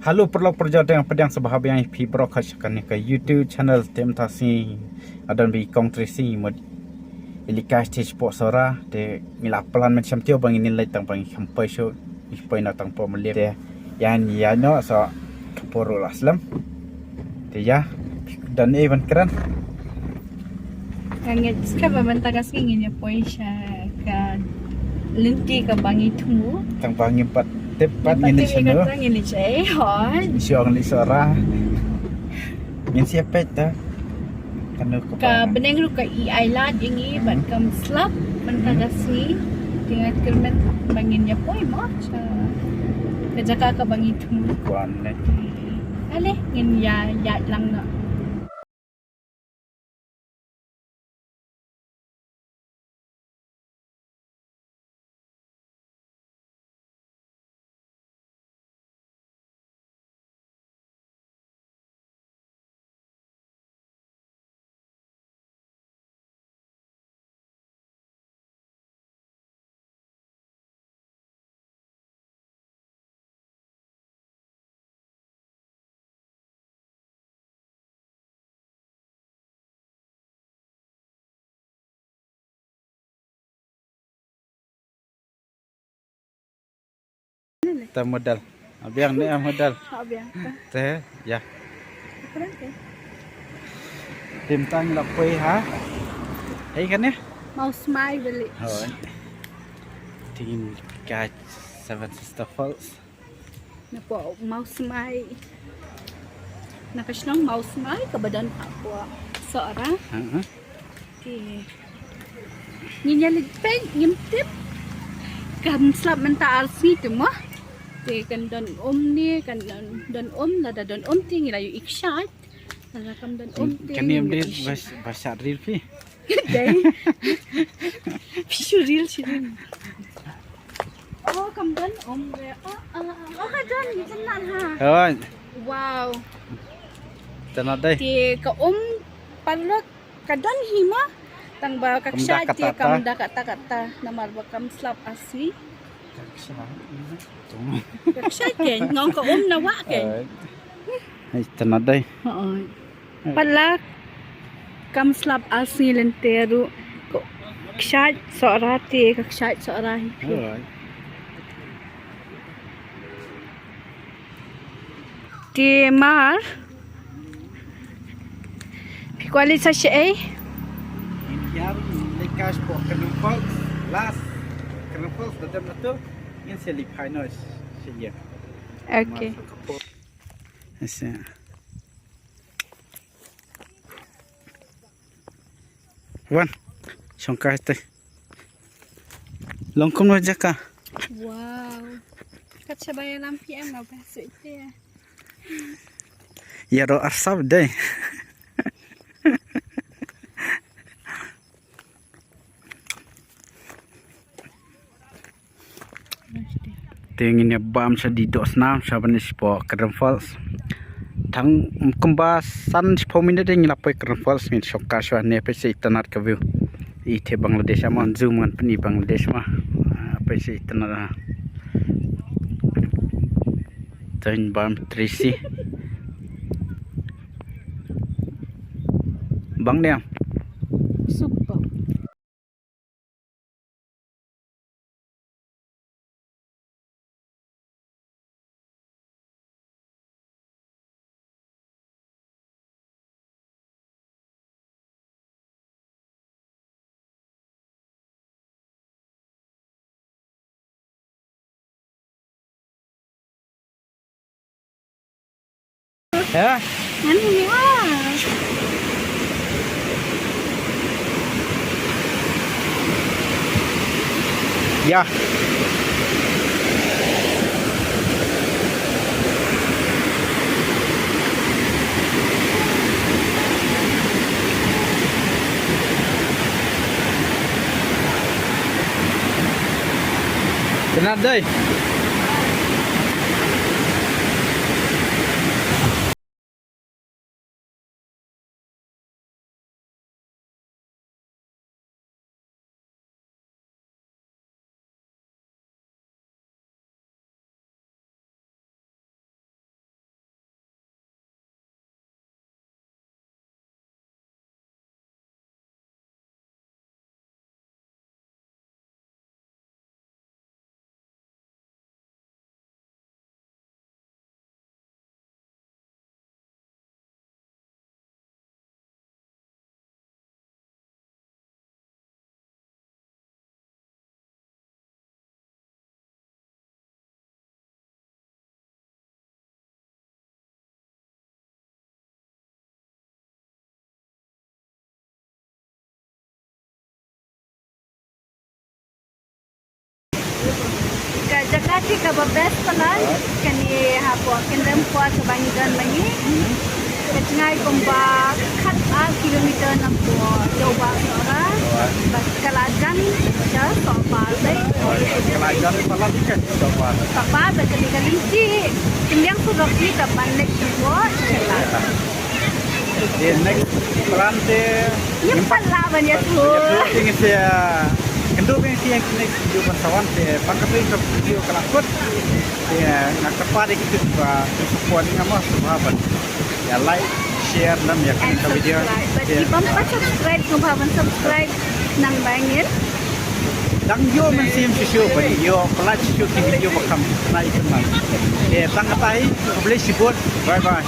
Halo perlu perjalanan pedang sebahagian yang pi broadcastkan ke YouTube channel tem tasi adan bi kong tracing mod ilikas stage sport Sohra de mila plan macam tio bang ini lai tang bang sampai show ipai na tang po melir de yan ya no so kaporo aslam de ya dan event keren Angin sekarang mentakas ingin ya poisha kan lenti ke bangi tunggu. tang bang empat tepat ini seno Ini cai hon. siang li Sohra min siapa ta kanu Ka beneng lu ka island ini ban kam slap mentakas ni dengan kermen bangin ya poi mo. Kejaka ka bangi tunggu. kuan ne Ale ngin ya lang na. ta modal abiang ne modal Abiang ka. te ya Keren ke? tim tang la poi ha ai kan ya Mau smile beli. rồi team catch seven sister falls Na po mau smile. Nakasnong mau smile kabadan ako. Sohra. Okay. Nginyalig pen ngimtip. Kam slap menta arsi tu mah. Te kan don ni kan don la da don ting la yu ikshat. La kam don ting. kan ni dia bahasa real fi Dai. Surreal sirin. Oh kam don re. Oh ka don ni tenan ha. rồi Wow. tenan đây Ti ka parlo ka don hima. Tang ba kakshat ti kam da kata namar ba kam slap asli. Kakshat ken ngong ka na wa ken. ai tenan đây Oo. Pala kam slap asli lenteru ko kakshat Sohra ti kakshat Sohra. rồi Ti mar Kuali sa siya eh. Yang lekas po kanu falls last kanu falls dalam itu yang selip finals saja Okay. Asa Wan songkai teh longkom aja kah Wow. Kat sabay lampi am na pasok ya. ya ro arsab deh tingin ya bam sa di dos nam sa banis po Kadam Falls thang kembasan 10 minit ding lapai Kadam Falls min sokka swa ne pe se tanat ka view i the Bangladesh amon zoom man pani Bangladesh ma pe se tanat tan bam trisi bang ne Super. ya Ano ni ya Kenal deh. ngati ka ba best palan kani hapo kendam kuat kebangidan lagi kecngai komba kat kilometer 60 coba Sohra bas kalajan ja sopa dai Kelajar palan ikan coba. papa bekali kalinci kenyang sudah kita pandek juga celaka Di next pelan te nyempat lah banyak tu ya tinggi saya kendo ben siang next video bersawan te pangkat itu video kelakut ya nak tepat itu ba support ngama sahabat ya like share dan ya and kan video subscribe but ibang pa subscribe kung bahawan subscribe nang bangin dang yo man sim sisyo ba yo pelat sisyo ki video bakam naik teman ya tang katai boleh sibut bye bye